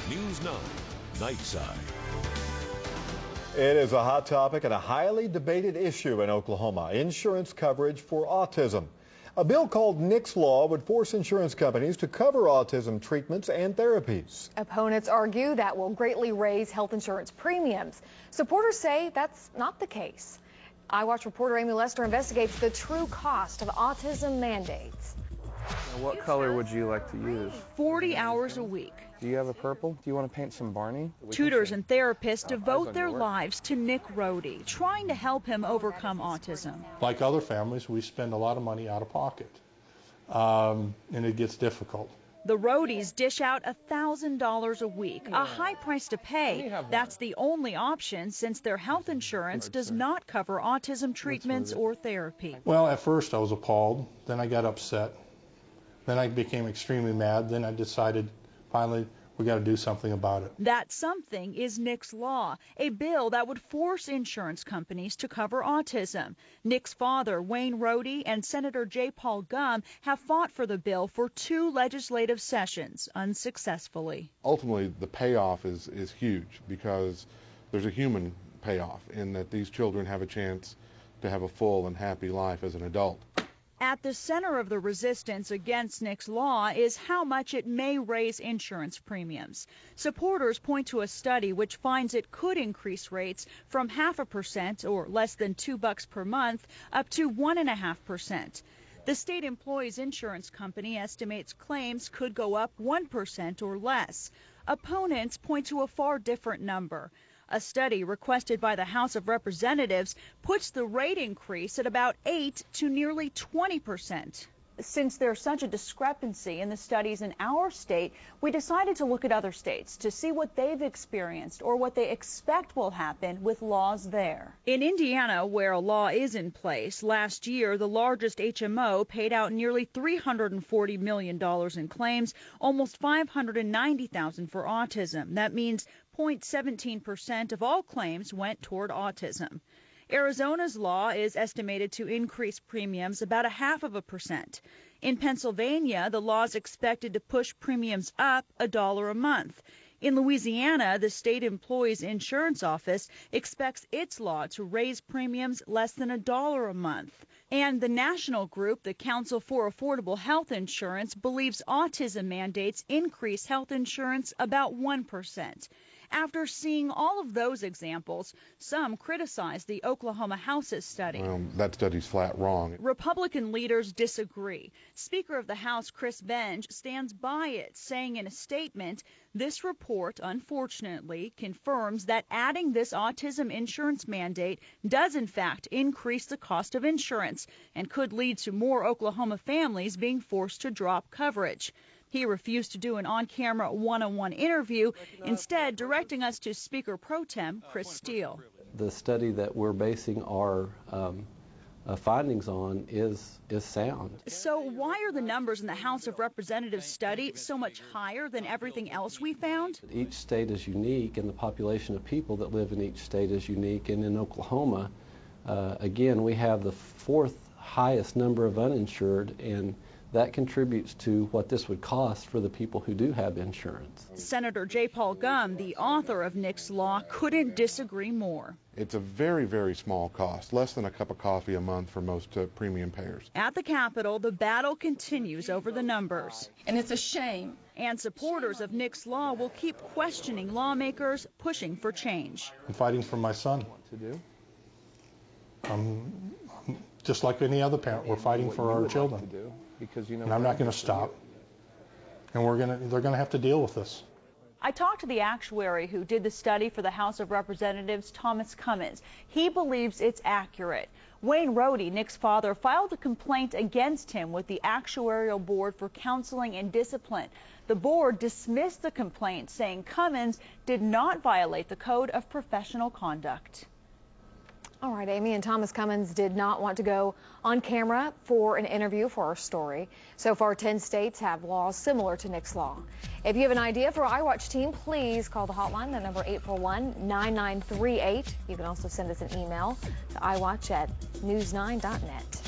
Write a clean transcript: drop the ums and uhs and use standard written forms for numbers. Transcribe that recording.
News 9, Nightside. It is a hot topic and a highly debated issue in Oklahoma, insurance coverage for autism. A bill called Nick's Law would force insurance companies to cover autism treatments and therapies. Opponents argue that will greatly raise health insurance premiums. Supporters say that's not the case. iWatch reporter Amy Lester investigates the true cost of autism mandates. What color would you like to use? 40 hours a week. Do you have a purple? Do you want to paint some Barney? Tutors and therapists devote their lives to Nick Rohde, trying to help him overcome autism. Like other families, we spend a lot of money out of pocket, and it gets difficult. The Rohdes dish out $1,000 a week, a high price to pay. That's the only option since their health insurance does not cover autism treatments or therapy. Well, at first I was appalled, then I got upset, then I became extremely mad, then I decided finally we got to do something about it. That something is Nick's Law, a bill that would force insurance companies to cover autism. Nick's father, Wayne Rohde, and Senator Jay Paul Gumm have fought for the bill for 2 legislative sessions, unsuccessfully. Ultimately, the payoff is huge because there's a human payoff in that these children have a chance to have a full and happy life as an adult. At the center of the resistance against Nick's Law is how much it may raise insurance premiums. Supporters point to a study which finds it could increase rates from 0.5% or less than $2 per month up to 1.5%. The state employees insurance company estimates claims could go up 1% or less. Opponents point to a far different number. A study requested by the House of Representatives puts the rate increase at about 8 to nearly 20%. Since there's such a discrepancy in the studies in our state, we decided to look at other states to see what they've experienced or what they expect will happen with laws there. In Indiana, where a law is in place, last year the largest HMO paid out nearly $340 million in claims, almost $590,000 for autism. That means 0.17% of all claims went toward autism. Arizona's law is estimated to increase premiums about 0.5%. In Pennsylvania, the law is expected to push premiums up $1 a month. In Louisiana, the state employees insurance office expects its law to raise premiums less than $1 a month. And the national group, the Council for Affordable Health Insurance, believes autism mandates increase health insurance about 1%. After seeing all of those examples, some criticize the Oklahoma House's study. That study's flat wrong. Republican leaders disagree. Speaker of the House Chris Benj stands by it, saying in a statement, this report, unfortunately, confirms that adding this autism insurance mandate does, in fact, increase the cost of insurance and could lead to more Oklahoma families being forced to drop coverage. He refused to do an on-camera one-on-one interview, instead directing us to Speaker Pro Tem Chris Steele. The study that we're basing our findings on is sound. So why are the numbers in the House of Representatives study so much higher than everything else we found? Each state is unique, and the population of people that live in each state is unique. And in Oklahoma, again, we have the 4th highest number of uninsured, and that contributes to what this would cost for the people who do have insurance. Senator Jay Paul Gumm, the author of Nick's Law, couldn't disagree more. It's a very, very small cost, less than a cup of coffee a month for most premium payers. At the Capitol, the battle continues over the numbers. And it's a shame. And supporters of Nick's Law will keep questioning lawmakers pushing for change. I'm fighting for my son. Just like any other parent, we're fighting for our children. And I'm not going to stop. And they're going to have to deal with this. I talked to the actuary who did the study for the House of Representatives, Thomas Cummins. He believes it's accurate. Wayne Rohde, Nick's father, filed a complaint against him with the Actuarial Board for Counseling and Discipline. The board dismissed the complaint, saying Cummins did not violate the Code of Professional Conduct. All right, Amy, and Thomas Cummins did not want to go on camera for an interview for our story. So far, 10 states have laws similar to Nick's Law. If you have an idea for our iWatch team, please call the hotline, the number 841-9938. You can also send us an email to iWatch@news9.net.